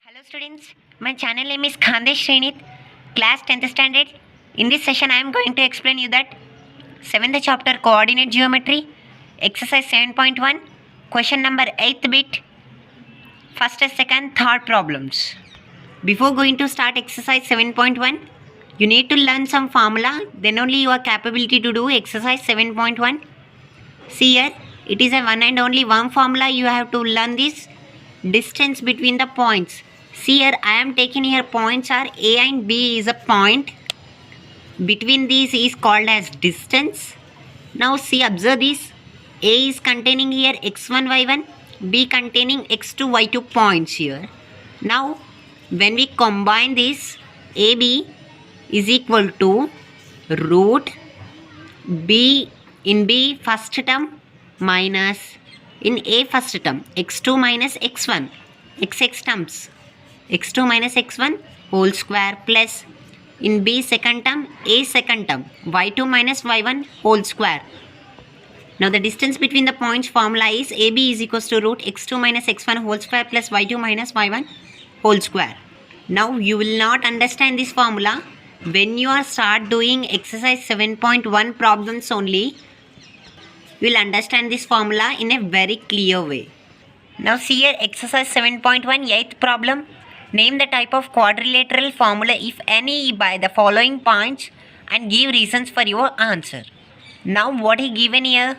Hello students, my channel name is Khandesh Srinith, class 10th standard. In this session I am going to explain you that 7th chapter coordinate geometry, exercise 7.1, question number 8th bit, first, second, third problems. Before going to start exercise 7.1, you need to learn some formula, then only you are capability to do exercise 7.1. See here, it is a one and only one formula. You have to learn this distance between the points. See here, I am taking here points are A and B is a point. Between these is called as distance. Now see, observe this. A is containing here x1, y1. B containing x2, y2 points here. Now, when we combine this, AB is equal to root B in B first term minus in A first term x2 minus x1 xx terms x2 minus x1 whole square plus in B second term A second term y2 minus y1 whole square. Now the distance between the points formula is AB is equals to root x2 minus x1 whole square plus y2 minus y1 whole square. Now you will not understand this formula when you are start doing exercise 7.1 problems only. You will understand this formula in a very clear way. Now see here exercise 7.1 8th problem. Name the type of quadrilateral formula if any by the following points and give reasons for your answer. Now what he given here?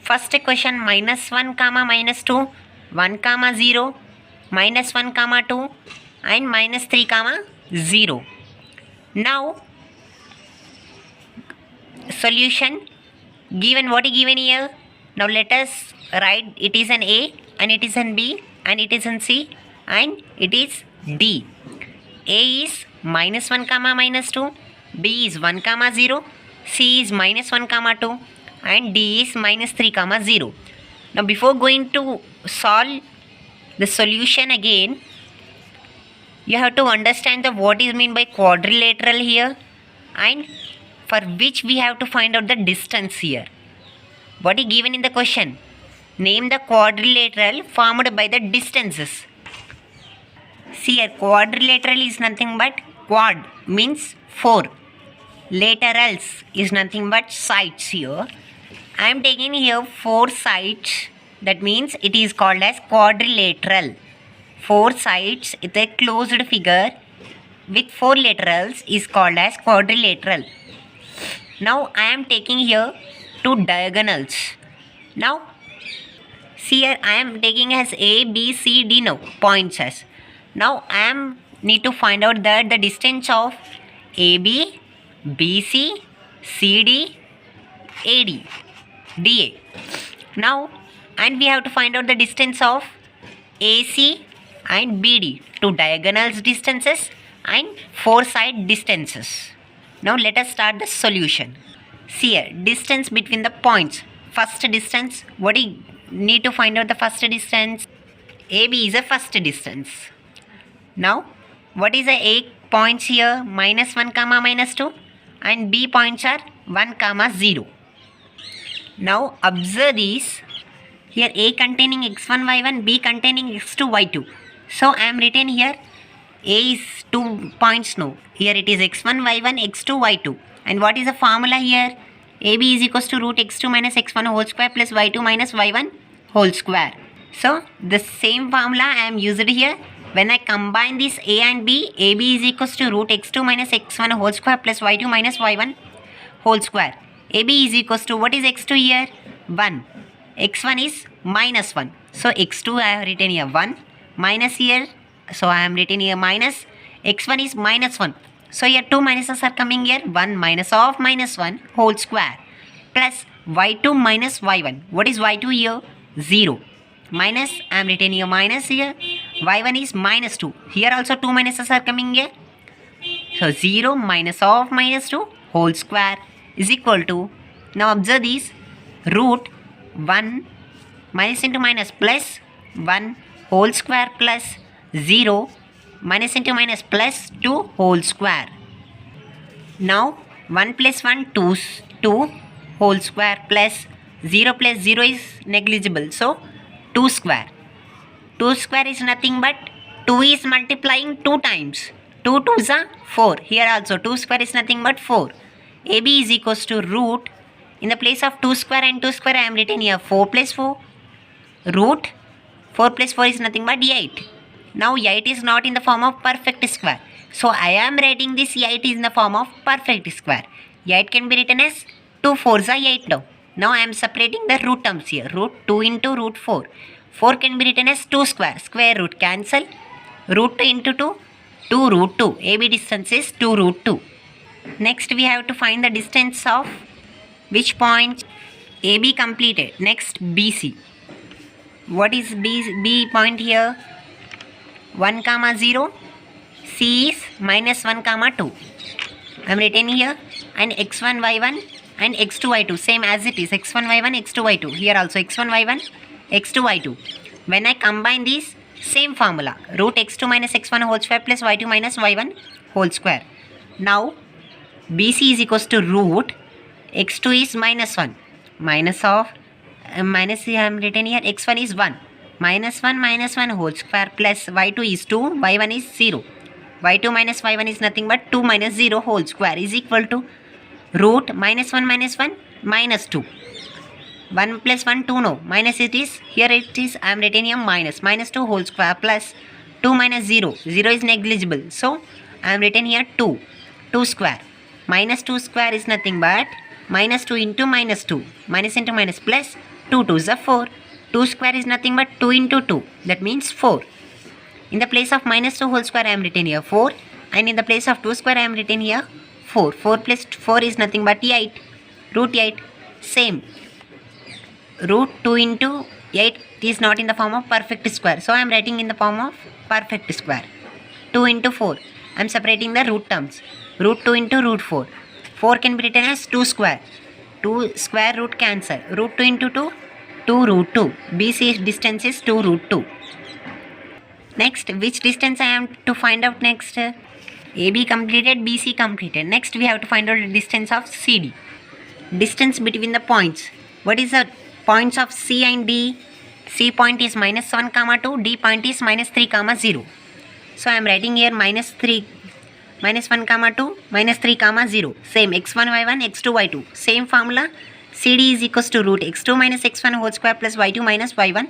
First question minus 1 comma minus 2, 1 comma 0, minus 1 comma 2 and minus 3 comma 0. Now solution given what is given here. Now let us write it is an A and it is an B and it is an C and it is D. A is minus 1 comma minus 2, B is 1 comma 0, C is minus 1 comma 2 and D is minus 3 comma 0. Now before going to solve the solution again, you have to understand the what is mean by quadrilateral here and for which we have to find out the distance here. What is given in the question? Name the quadrilateral formed by the distances. See here, quadrilateral is nothing but quad means 4. Laterals is nothing but sides here. I am taking here 4 sides. That means it is called as quadrilateral. 4 sides with a closed figure with 4 laterals is called as quadrilateral. Now I am taking here 2 diagonals. Now see here I am taking as A, B, C, D now points as. Now I am need to find out that the distance of AB, BC, CD, AD, DA. Now and we have to find out the distance of AC and BD, 2 diagonals distances and 4 side distances. Now let us start the solution. See here, distance between the points. First distance, what do you need to find out the first distance? AB is a first distance. Now, what is the A points here? Minus 1 comma minus 2 and B points are 1 comma 0. Now observe these. Here A containing x1, y1, B containing x2, y2. So I am written here A is 2 points now. Here it is x1, y1, x2, y2. And what is the formula here? AB is equals to root x2 minus x1 whole square plus y2 minus y1 whole square. So the same formula I am used here. When I combine this A and B, AB is equals to root x2 minus x1 whole square plus y2 minus y1 whole square. AB is equals to what is x2 here? 1. X1 is minus 1. So x2 I have written here 1. Minus here. So I am written here minus. X1 is minus 1. So here 2 minuses are coming here. 1 minus of minus 1 whole square. Plus y2 minus y1. What is y2 here? 0. Minus, I am written here minus here. Y1 is minus 2. Here also 2 minuses are coming here. So 0 minus of minus 2 whole square is equal to, now observe this, root 1 minus into minus plus 1 whole square plus 0 minus into minus plus 2 whole square. Now 1 plus 1 2 whole square plus 0 plus 0 is negligible. So 2 square. 2 square is nothing but 2 is multiplying 2 times. 2 2s are 4. Here also 2 square is nothing but 4. AB is equals to root. In the place of 2 square and 2 square I am written here 4 plus 4. Root 4 plus 4 is nothing but 8. Now 8 is not in the form of perfect square. So I am writing this 8 is in the form of perfect square. 8 can be written as 2 4s are 8 now. Now I am separating the root terms here. Root 2 into root 4. 4 can be written as 2 square. Square root cancel. Root 2 into 2. 2 root 2. AB distance is 2 root 2. Next we have to find the distance of which point? AB completed. Next BC. What is B point here? 1 comma 0. C is minus 1 comma 2. I am written here. And x1 y1 and x2 y2 same as it is. x1 y1 x2 y2. Here also x1 y1 x2 y2. When I combine these, same formula. Root x2 minus x1 whole square plus y2 minus y1 whole square. Now BC is equals to root x2 is minus 1. Minus of minus I am written here x1 is 1. Minus 1 whole square plus y2 is 2. y1 is 0. y2 minus y1 is nothing but 2 minus 0 whole square is equal to root minus 1 minus 2. 1 plus 1 2 no. Minus it is. Here it is. I am written here minus. Minus 2 whole square plus 2 minus 0. 0 is negligible. So I am written here 2. 2 square. Minus 2 square is nothing but minus 2 into minus 2. Minus into minus plus 2 2 is a 4. 2 square is nothing but 2 into 2. That means 4. In the place of minus 2 whole square I am written here 4. And in the place of 2 square I am written here 4. 4 plus 4 is nothing but 8. Root 8. Same. Root 2 into 8 is not in the form of perfect square. So I am writing in the form of perfect square. 2 into 4. I am separating the root terms. Root 2 into root 4. 4 can be written as 2 square. 2 square root cancel. Root 2 into 2. 2 root 2. BC distance is 2 root 2. Next, which distance I am to find out next? AB completed, BC completed. Next we have to find out the distance of CD. Distance between the points. What is the points of C and D? C point is minus 1 comma 2. D point is minus 3 comma 0. So I am writing here minus 1 comma 2 minus 3 comma 0. Same x1 y1 x2 y2. Same formula. CD is equals to root x2 minus x1 whole square plus y2 minus y1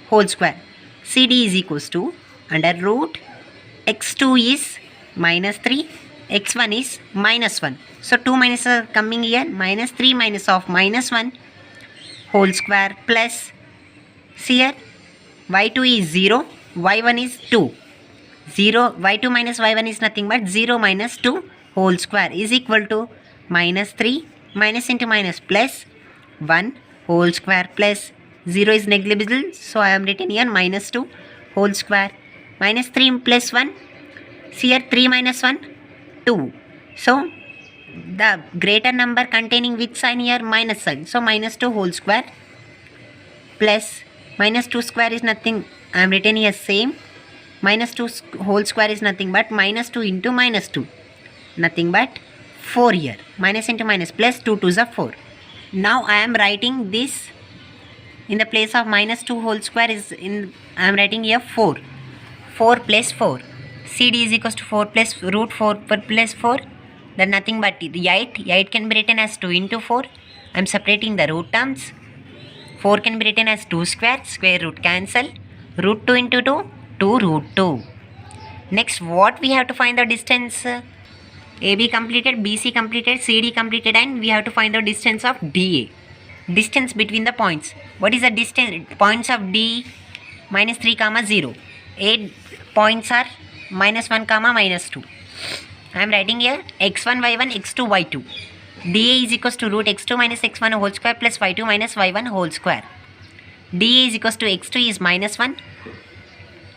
whole square. CD is equals to under root x2 is minus 3, x1 is minus 1. So 2 minus are coming here. Minus 3 minus of minus 1 whole square plus here y2 is 0, y1 is 2. 0, y2 minus y1 is nothing but 0 minus 2 whole square is equal to minus 3 minus into minus plus 1 whole square plus 0 is negligible. So I am written here minus 2 whole square. Minus 3 plus 1. See here 3 minus 1 2. So the greater number containing which sign here? Minus sign. So minus 2 whole square plus minus 2 square is nothing. I am written here same. Minus 2 whole square is nothing but minus 2 into minus 2. Nothing but 4 here. Minus into minus plus 2 2s are 4. Now I am writing this in the place of minus 2 whole square is in. I am writing here 4. 4 plus 4. CD is equals to 4 plus root 4 plus 4. Then nothing but 8. 8 can be written as 2 into 4. I am separating the root terms. 4 can be written as 2 square. Square root cancel. Root 2 into 2. 2 root 2. Next what we have to find the distance? AB completed, BC completed, CD completed, and we have to find the distance of DA. Distance between the points. What is the distance? Points of D minus 3 comma 0. 8 points are minus 1 comma minus 2. I am writing here x1 y1 x2 y2. DA is equals to root x2 minus x1 whole square plus y2 minus y1 whole square. DA is equals to x2 is minus 1.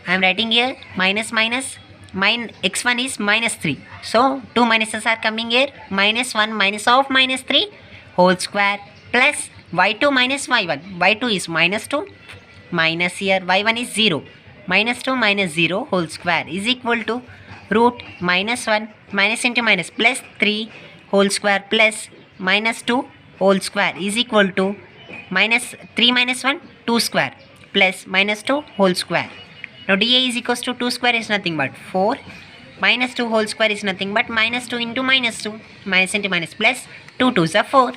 I am writing here minus x1 is minus 3. So 2 minuses are coming here. Minus 1 minus of minus 3 whole square plus y2 minus y1. y2 is minus 2 minus here y1 is 0. Minus 2 minus 0 whole square is equal to root minus 1 minus into minus plus 3 whole square plus minus 2 whole square is equal to minus 3 minus 1 2 square plus minus 2 whole square. Now dA is equals to 2 square is nothing but 4. Minus 2 whole square is nothing but minus 2 into minus 2. Minus into minus plus 2 2s are 4.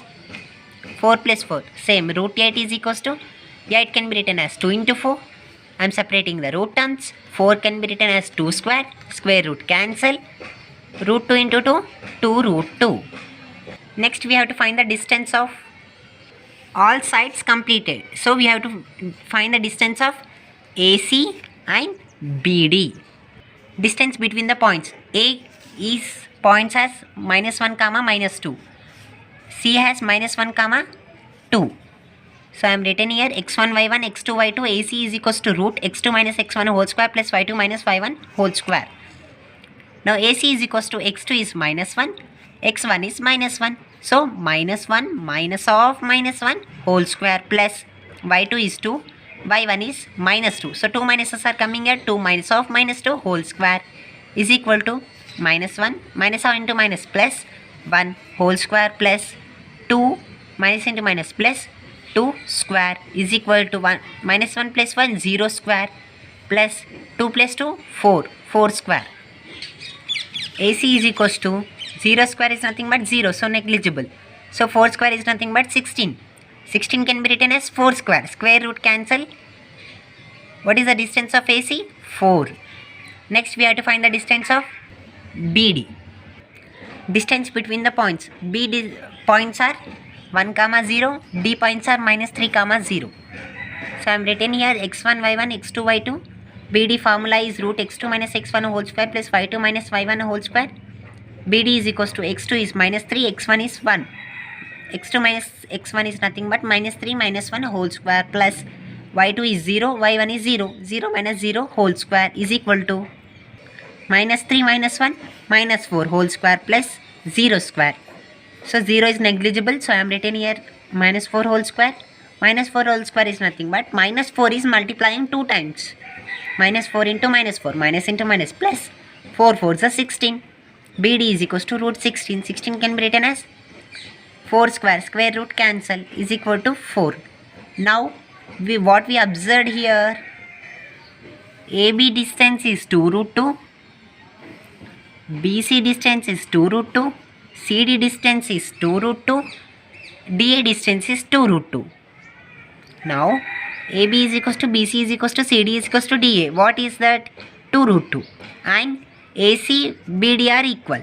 4 plus 4. Same. Root 8 is equals to, yeah, it can be written as 2 into 4. I am separating the root terms. 4 can be written as 2 square. Square root cancel. Root 2 into 2, 2 root 2. Next we have to find the distance of all sides completed. So we have to find the distance of AC and BD. Distance between the points. A is points as minus 1 comma minus 2. C has minus 1 comma 2. So I am written here x1 y1 x2 y2 AC is equals to root x2 minus x1 whole square plus y2 minus y1 whole square. Now AC is equals to x2 is minus 1, x1 is minus 1. So minus 1 minus of minus 1 whole square plus y2 is 2, y1 is minus 2. So 2 minuses are coming here, 2 minus of minus 2 whole square is equal to minus 1 minus of into minus plus 1 whole square plus 2 minus into minus plus 2 square is equal to 1 minus 1 plus 1 0 square plus 2 plus 2 4 4 square. AC is equals to 0 square is nothing but 0, so negligible. So 4 square is nothing but 16. 16 can be written as 4 square. Square root cancel. What is the distance of AC? 4. Next we have to find the distance of BD. Distance between the points. B points are 1 comma 0, D points are minus 3 comma 0. So I am written here x1 y1 x2 y2. BD formula is root x2 minus x1 whole square plus y2 minus y1 whole square. BD is equals to x2 is minus 3, x1 is 1. x2 minus x1 is nothing but minus 3 minus 1 whole square plus y2 is 0, y1 is 0. 0 minus 0 whole square is equal to minus 3 minus 1 minus 4 whole square plus 0 square. So 0 is negligible, so I am written here minus 4 whole square. Minus 4 whole square is nothing but minus 4 is multiplying 2 times. Minus 4 into minus 4, minus into minus plus 4 4s are 16. BD is equals to root 16. 16 can be written as 4 square. Square root cancel is equal to 4. Now what we observed here, AB distance is 2 root 2. BC distance is 2 root 2. CD distance is 2 root 2. DA distance is 2 root 2. Now AB is equals to BC is equals to CD is equals to DA. What is that? 2 root 2. And AC, BD are equal.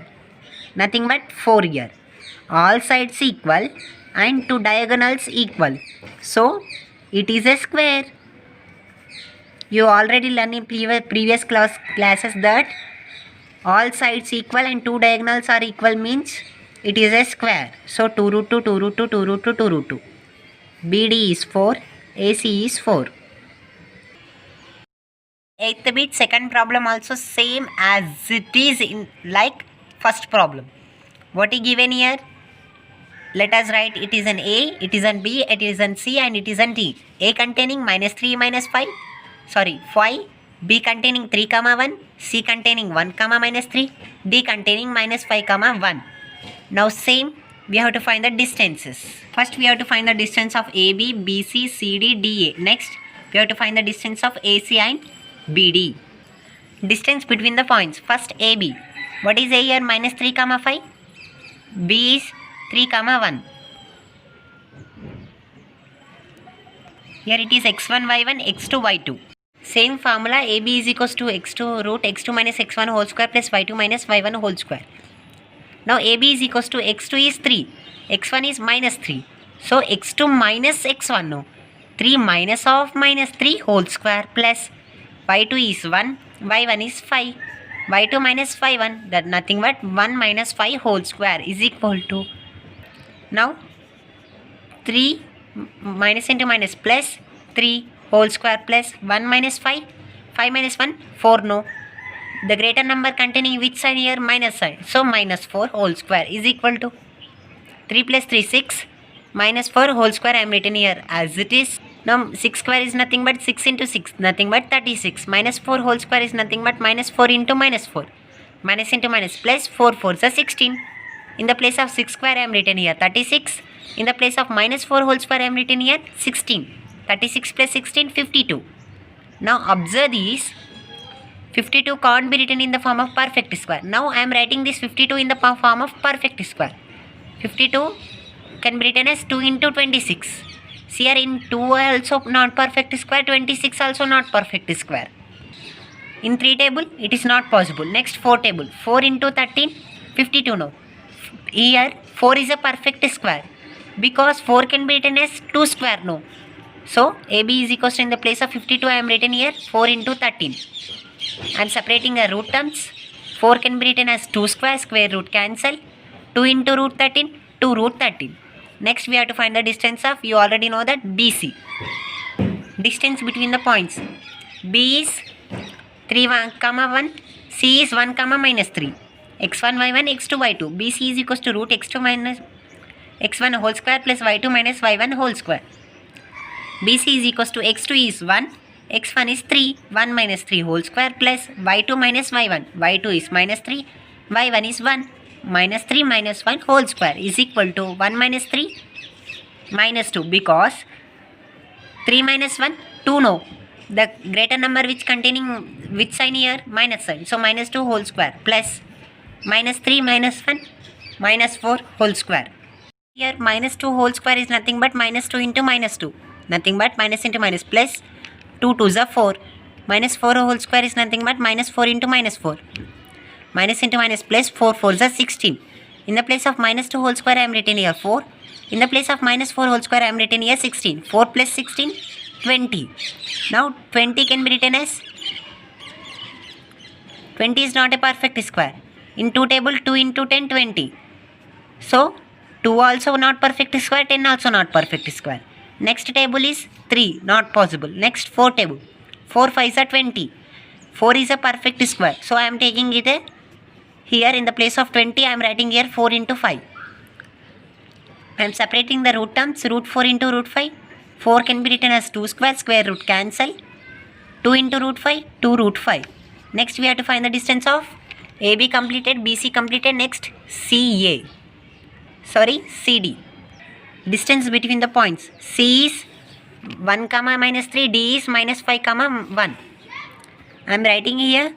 Nothing but 4 here. All sides equal and 2 diagonals equal. So it is a square. You already learned in previous classes that all sides equal and 2 diagonals are equal means it is a square. So 2 root 2, 2 root 2, 2 root 2, 2 root 2. BD is 4, AC is 4. 8th bit second problem also same as it is in like first problem. What is given here? Let us write it is an A, it is an B, it is an C and it is an D. A containing minus 3 minus 5, 5. B containing 3 comma 1, C containing 1 comma minus 3, D containing minus 5 comma 1. Now same, we have to find the distances. First we have to find the distance of AB, BC, CD, DA. Next we have to find the distance of AC and BD. Distance between the points. First AB. What is A here? Minus 3 comma 5. B is 3 comma 1. Here it is x1 y1 x2 y2. Same formula, AB is equals to x2 root x2 minus x1 whole square plus y2 minus y1 whole square. Now AB is equals to x2 is 3, x1 is minus 3. So x2 minus x1 no. 3 minus of minus 3 whole square plus y2 is 1, y1 is 5. y2 minus y1, that nothing but 1 minus 5 whole square is equal to, now 3 minus into minus plus 3 whole square plus 1 minus 5, 5 minus 1, 4 no. The greater number containing which sign here? Minus sign. So minus 4 whole square is equal to 3 plus 3 6, minus 4 whole square I am written here as it is. Now 6 square is nothing but 6 into 6, nothing but 36. Minus 4 whole square is nothing but minus 4 into minus 4. Minus into minus plus 4 4s are 16. In the place of 6 square I am written here 36. In the place of minus 4 whole square I am written here 16. 36 plus 16, 52. Now observe these. 52 can't be written in the form of perfect square. Now I am writing this 52 in the form of perfect square. 52 can be written as 2 into 26. See here, in 2 also not perfect square, 26 also not perfect square. In 3 table it is not possible. Next 4 table, 4 into 13, 52 no. Here 4 is a perfect square because 4 can be written as 2 square no. So AB is equals to, in the place of 52 I am written here 4 into 13. I am separating the root terms. 4 can be written as 2 square, square root cancel. 2 into root 13, 2 root 13. Next we have to find the distance of, you already know that, BC. Distance between the points. B is 3, 1, 1. C is 1, minus 3. x1, y1, x2, y2. BC is equals to root x2 minus x1 whole square plus y2 minus y1 whole square. BC is equals to x2 is 1, x1 is 3, 1 minus 3 whole square plus y2 minus y1. y2 is minus 3, y1 is 1. Minus 3 minus 1 whole square is equal to 1 minus 3 minus 2, because 3 minus 1, 2 no. The greater number which containing which sign here? Minus sign. So minus 2 whole square plus minus 3 minus 1 minus 4 whole square. Here minus 2 whole square is nothing but minus 2 into minus 2. Nothing but minus into minus plus 2 2s are 4. Minus 4 whole square is nothing but minus 4 into minus 4. Minus into minus plus 4 4s are 16. In the place of minus 2 whole square I am written here 4. In the place of minus 4 whole square I am written here 16. 4 plus 16, 20. Now 20 can be written as, 20 is not a perfect square. In 2 table 2 into 10, 20. So 2 also not perfect square, 10 also not perfect square. Next table is 3, not possible. Next 4 table, 4 5s are 20. 4 is a perfect square. So I am taking it here in the place of 20 I am writing here 4 into 5. I am separating the root terms. Root 4 into root 5. 4 can be written as 2 square, square root cancel. 2 into root 5, 2 root 5. Next we have to find the distance of AB completed, BC completed. Next CD. Distance between the points. C is 1, minus 3. D is minus 5, 1. I am writing here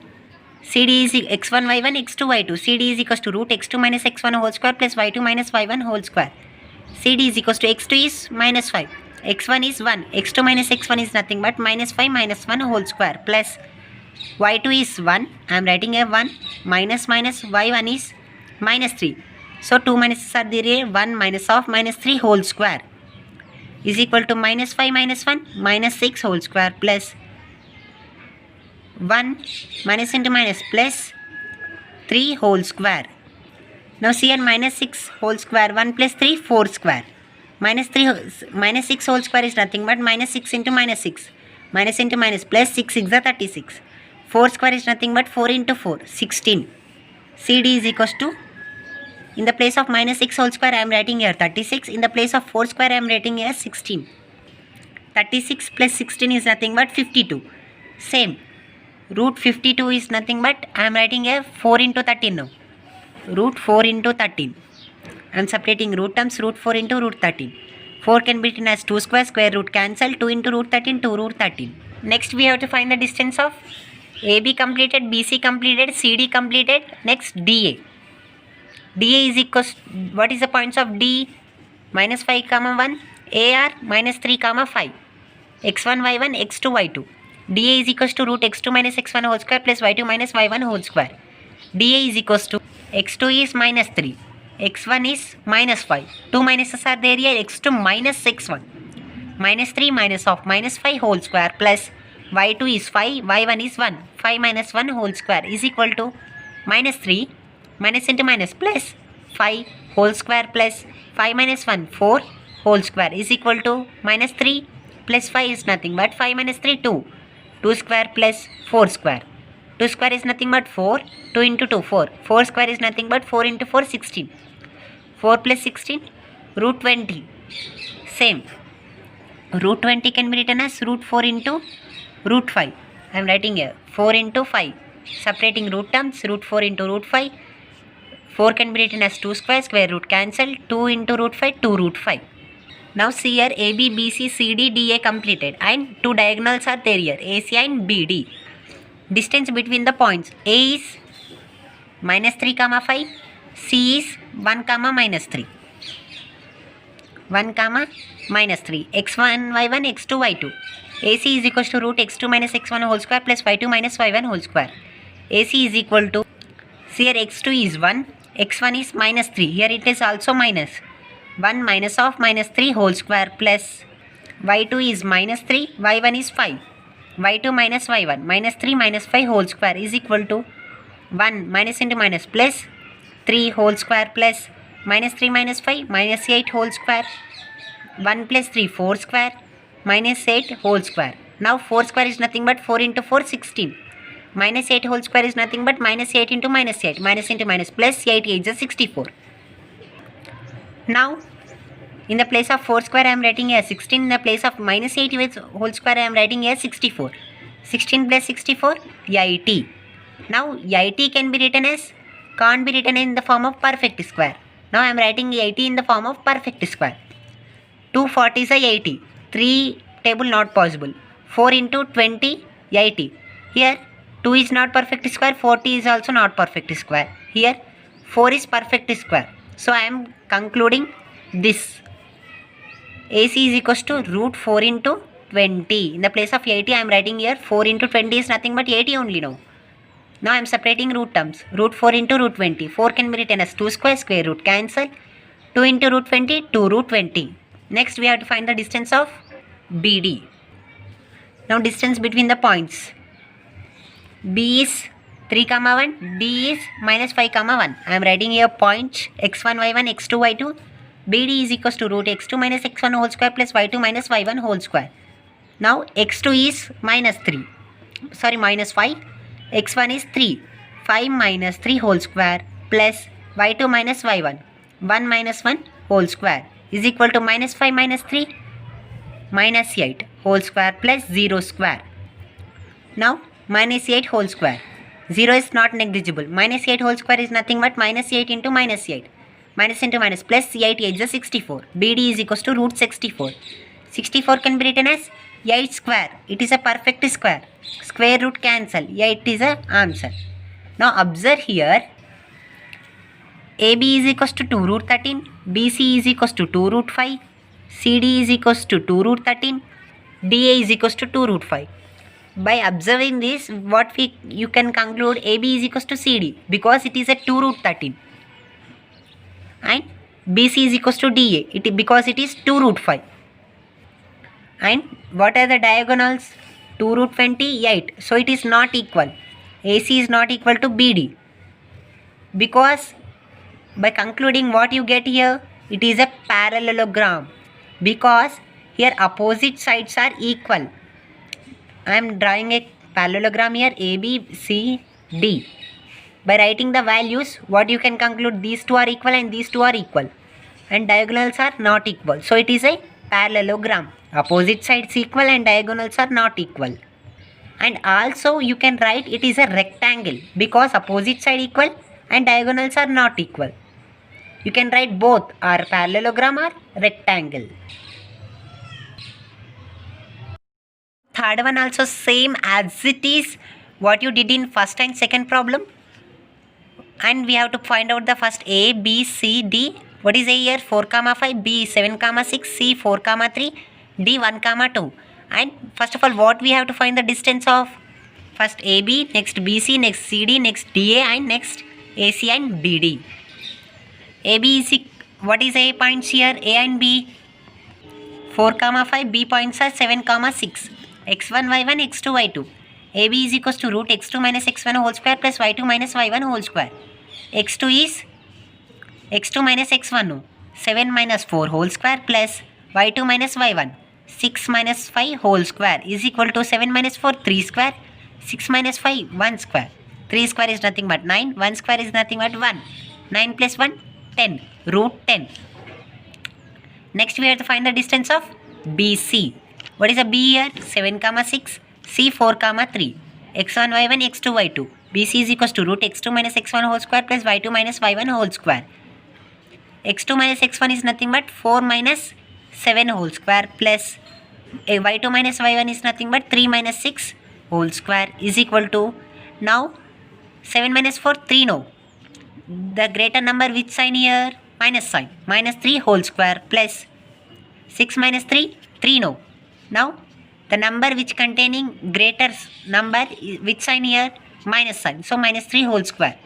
CD is x1, y1, x2, y2. CD is equals to root x2 minus x1 whole square plus y2 minus y1 whole square. CD is equals to x2 is minus 5. x1 is 1. x2 minus x1 is nothing but minus 5 minus 1 whole square plus y2 is 1. I am writing here 1 minus y1 is minus 3. So 2 minuses are there. 1 minus of minus 3 whole square is equal to minus 5 minus 1 minus 6 whole square plus 1 minus into minus plus 3 whole square. Now see here, minus 6 whole square, 1 plus 3, 4 square. Minus 6 whole square is nothing but minus 6 into minus 6. Minus into minus plus 6 6 are 36. 4 square is nothing but 4 into 4, 16. CD is equals to, in the place of minus 6 whole square I am writing here 36. In the place of 4 square I am writing here 16. 36 plus 16 is nothing but 52. Same. Root 52 is nothing but, I am writing here 4 into 13 now. Root 4 into 13. I am separating root terms. Root 4 into root 13. 4 can be written as 2 square, square root cancel. 2 into root 13, 2 root 13. Next we have to find the distance of AB completed, BC completed, CD completed. Next DA. DA is equals, what is the points of D? Minus 5, 1. AR minus 3, 5. x1, y1, x2, y2. DA is equals to root x2 minus x1 whole square plus y2 minus y1 whole square. DA is equals to, x2 is minus 3. x1 is minus 5. 2 minuses are there here. x2 minus x1. Minus 3 minus of minus 5 whole square plus y2 is 5. y1 is 1. 5 minus 1 whole square is equal to minus 3 minus into minus plus 5 whole square plus 5 minus 1 4 whole square is equal to minus 3 plus 5 is nothing but 5 minus 3 2. 2 square plus 4 square. 2 square is nothing but 4. 2 into 2 4. 4 square is nothing but 4 into 4 16. 4 plus 16 root 20. Same. Root 20 can be written as root 4 into root 5. I am writing here 4 into 5. Separating root terms. Root 4 into root 5. 4 can be written as 2 square, square root cancel. 2 into root 5, 2 root 5. Now see here, AB, BC, CD, DA completed and 2 diagonals are there here, AC and BD. distance between the points. A is minus 3 comma 5, C is 1 comma minus 3. 1 comma minus 3, x1 y1 x2 y2. AC is equals to root x2 minus x1 whole square plus y2 minus y1 whole square. AC is equal to, here x2 is 1, x1 is minus 3, here it is also minus 1 minus of minus 3 whole square plus y2 is minus 3, y1 is 5, y2 minus y1 minus 3 minus 5 whole square is equal to 1 minus into minus plus 3 whole square plus minus 3 minus 5 minus 8 whole square, 1 plus 3 4 square minus 8 whole square. Now 4 square is nothing but 4 into 4 16. Minus 8 whole square is nothing but minus 8 into minus 8. Minus into minus plus 8 is 64. Now in the place of 4 square I am writing here 16. In the place of minus 8 whole square I am writing here 64. 16 plus 64 80. Now 80 can be written as, can't be written in the form of perfect square. Now I am writing 80 in the form of perfect square. 240 is 80. 3 table not possible. 4 into 20 80. Here 2 is not perfect square. 40 is also not perfect square. Here 4 is perfect square. So I am concluding this. AC is equals to root 4 into 20. In the place of 80 I am writing here 4 into 20 is nothing but 80 only now. Now I am separating root terms. Root 4 into root 20. 4 can be written as 2 square root cancel. 2 into root 20, 2 root 20. Next we have to find the distance of BD. Now distance between the points. B is 3 comma 1, D is minus 5 comma 1. I am writing here points x1 y1 x2 y2. BD is equals to root x2 minus x1 whole square plus y2 minus y1 whole square. Now x2 is minus 5. x1 is 3. 5 minus 3 whole square plus y2 minus y1. 1 minus 1 whole square is equal to minus 5 minus 3 minus 8 whole square plus 0 square. Now minus 8 whole square. 0 is not negligible. Minus 8 whole square is nothing but minus 8 into minus 8. Minus into minus plus 8 is 64. BD is equals to root 64. 64 can be written as 8 square. It is a perfect square. Square root cancel. 8 is a answer. Now observe here. AB is equals to 2 root 13. BC is equals to 2 root 5. CD is equals to 2 root 13. DA is equals to 2 root 5. By observing this, you can conclude AB is equals to CD because it is a 2 root 13. And BC is equals to DA because it is 2 root 5. And what are the diagonals? 2 root 28. So it is not equal. AC is not equal to BD. Because by concluding what you get here, it is a parallelogram. Because here opposite sides are equal. I am drawing a parallelogram here A, B, C, D. By writing the values, what you can conclude, these two are equal and these two are equal. And diagonals are not equal. So it is a parallelogram. Opposite sides equal and diagonals are not equal. And also you can write it is a rectangle because opposite side equal and diagonals are not equal. You can write both are parallelogram or rectangle. Third one also same as it is what you did in first and second problem. And we have to find out the first A, B, C, D. What is A here? 4 comma 5, B 7 comma 6, C 4 comma 3, D 1 comma 2. And first of all, what we have to find the distance of first AB, next BC, next CD, next DA, and next AC and BD. AB is what is A points here? A and B 4 comma 5, B points are 7 comma 6. x1 y1 x2 y2. AB is equals to root x2 minus x1 whole square plus y2 minus y1 whole square. x2 is x2 minus x1 7 minus 4 whole square plus y2 minus y1 6 minus 5 whole square is equal to 7 minus 4 3 square, 6 minus 5 1 square. 3 square is nothing but 9, 1 square is nothing but 1. 9 plus 1 10 root 10. Next we have to find the distance of BC. What is a B here? 7 comma 6, C 4 comma 3, x1 y1 x2 y2. BC is equals to root x2 minus x1 whole square plus y2 minus y1 whole square. x2 minus x1 is nothing but 4 minus 7 whole square plus y2 minus y1 is nothing but 3 minus 6 whole square is equal to, now 7 minus 4, 3 no. The greater number which sign here? Minus sign. Minus 3 whole square plus 6 minus 3, 3 no. Now the number which containing greater number which sign here? Minus sign. So minus 3 whole square.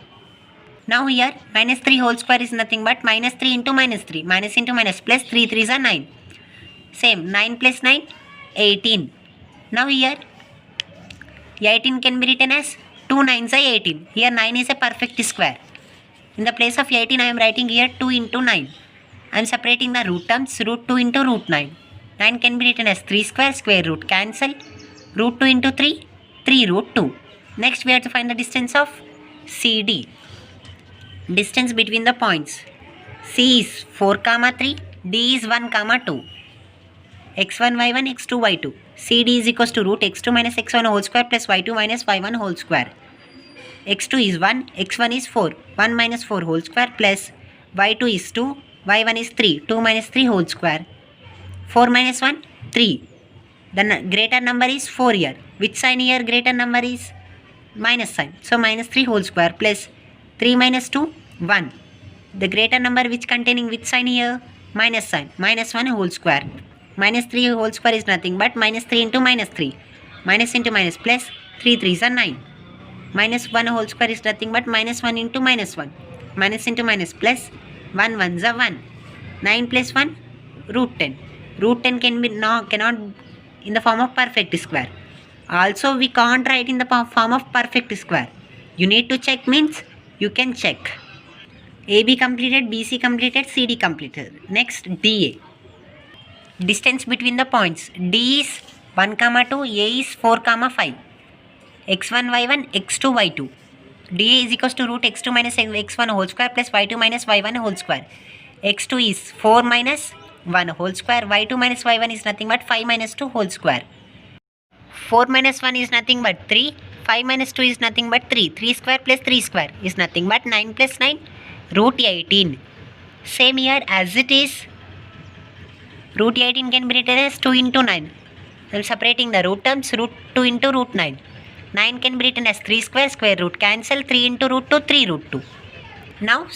Now here minus 3 whole square is nothing but minus 3 into minus 3. Minus into minus plus 3 3s are 9. Same 9 plus 9, 18. Now here 18 can be written as 2 9s are 18. Here 9 is a perfect square. In the place of 18 I am writing here 2 into 9. I am separating the root terms, root 2 into root 9. 9 can be written as 3 square, square root cancel. Root 2 into 3, 3 root 2. Next we have to find the distance of CD. Distance between the points. C is 4, 3, D is 1, 2. x1, y1, x2, y2. CD is equals to root x2 minus x1 whole square plus y2 minus y1 whole square. x2 is 1, x1 is 4, 1 minus 4 whole square plus y2 is 2, y1 is 3, 2 minus 3 whole square. 4 minus 1, 3. The greater number is 4 here. Which sign here greater number is? Minus sign. So minus 3 whole square plus 3 minus 2, 1. The greater number which containing which sign here? Minus sign. Minus 1 whole square. Minus 3 whole square is nothing but minus 3 into minus 3. Minus into minus plus 3 3s are 9. Minus 1 whole square is nothing but minus 1 into minus 1. Minus into minus plus 1 1s are 1. 9 plus 1, root 10. Root 10 cannot in the form of perfect square. Also we can't write in the form of perfect square. You need to check means you can check. AB completed, BC completed, CD completed. Next DA. Distance between the points. D is 1, 2, A is 4, 5. x1, y1, x2, y2. DA is equals to root x2 minus x1 whole square plus y2 minus y1 whole square. x2 is 4 minus 1 whole square. y2 minus y1 is nothing but 5 minus 2 whole square. 4 minus 1 is nothing but 3. 5 minus 2 is nothing but 3. 3 square plus 3 square is nothing but 9 plus 9, root 18. Same here as it is. Root 18 can be written as 2 into 9. I am separating the root terms, root 2 into root 9. 9 can be written as 3 square, square root cancel, 3 into root 2, 3 root 2. Now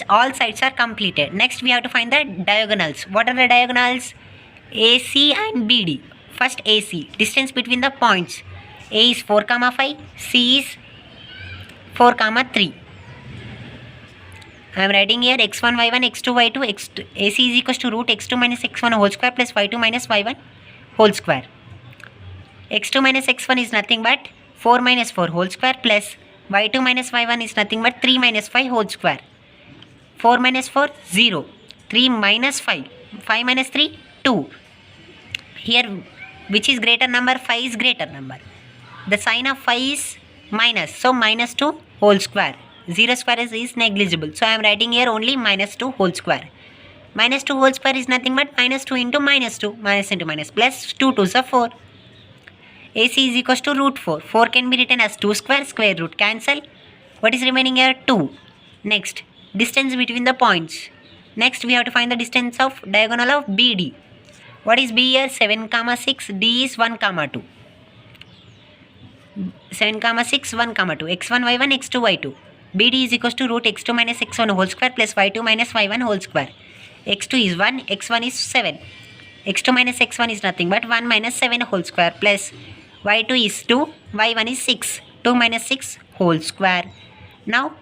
all sides are completed. Next we have to find the diagonals. What are the diagonals? AC and BD. First AC, distance between the points. A is 4, 5, C is 4, 3. I am writing here x1, y1, x2, y2, AC is equals to root x2 minus x1 whole square plus y2 minus y1 whole square. x2 minus x1 is nothing but 4 minus 4 whole square plus y2 minus y1 is nothing but 3 minus 5 whole square. 4 minus 4, 0. 3 minus 5. 5 minus 3, 2. Here which is greater number? 5 is greater number. The sign of 5 is minus. So minus 2 whole square. 0 square is negligible. So I am writing here only minus 2 whole square. Minus 2 whole square is nothing but minus 2 into minus 2. Minus into minus plus 2 2s are 4. AC is equals to root 4. 4 can be written as 2 square, square root cancel. What is remaining here? 2. Next, distance between the points. Next we have to find the distance of diagonal of BD. What is B here? 7, 6. D is 1, 2. 7, 6, 1, 2. x1, y1, x2, y2. BD is equals to root x2 minus x1 whole square plus y2 minus y1 whole square. x2 is 1, x1 is 7. x2 minus x1 is nothing but 1 minus 7 whole square plus y2 is 2, y1 is 6. 2 minus 6 whole square. Now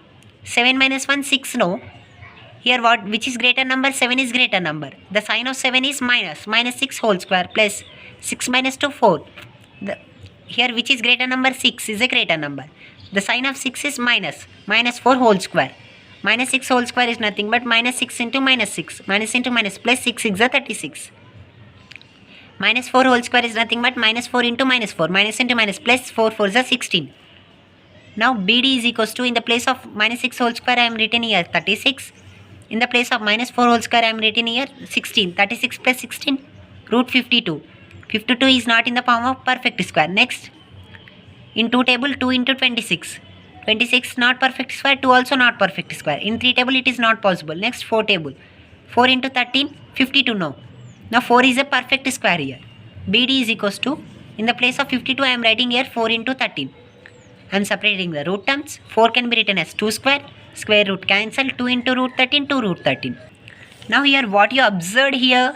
7 minus 1, 6 no. Here which is greater number? 7 is greater number. The sign of 7 is minus. Minus 6 whole square plus 6 minus 2, 4. Here which is greater number? 6 is a greater number. The sign of 6 is minus. Minus 4 whole square. Minus 6 whole square is nothing but minus 6 into minus 6. Minus into minus plus 6 is 36. Minus 4 whole square is nothing but minus 4 into minus 4. Minus into minus plus 4 4s are 16. Now BD is equals to, in the place of minus 6 whole square I am written here 36. In the place of minus 4 whole square I am written here 16. 36 plus 16, root 52. 52 is not in the form of perfect square. Next, in 2 table 2 into 26. 26 not perfect square, 2 also not perfect square. In 3 table it is not possible. Next 4 table. 4 into 13, 52 no. Now 4 is a perfect square here. BD is equals to, In the place of 52, I am writing here 4 into 13. I am separating the root terms. 4 can be written as 2 square. Square root cancel. 2 into root 13, 2 root 13. Now here what you observed here,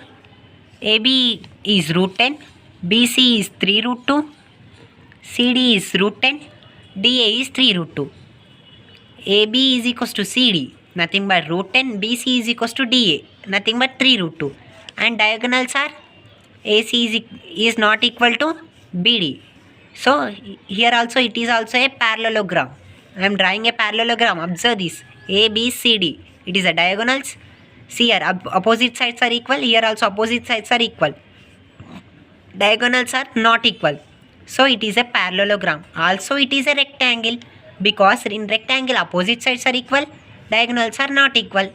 AB is root 10, BC is 3 root 2, CD is root 10, DA is 3 root 2. AB is equals to CD, nothing but root 10, BC is equals to DA, nothing but 3 root 2. And diagonals are AC is not equal to BD. So here also it is also a parallelogram. I am drawing a parallelogram. Observe this. A, B, C, D. It is a diagonals. See here, opposite sides are equal. Here also opposite sides are equal. Diagonals are not equal. So it is a parallelogram. Also it is a rectangle, because in rectangle opposite sides are equal, diagonals are not equal.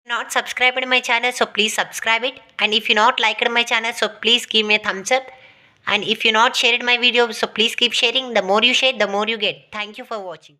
Not subscribed to my channel, so please subscribe it. And if you not liked my channel, so please give me a thumbs up. And if you not shared my video, so please keep sharing. The more you share, the more you get. Thank you for watching.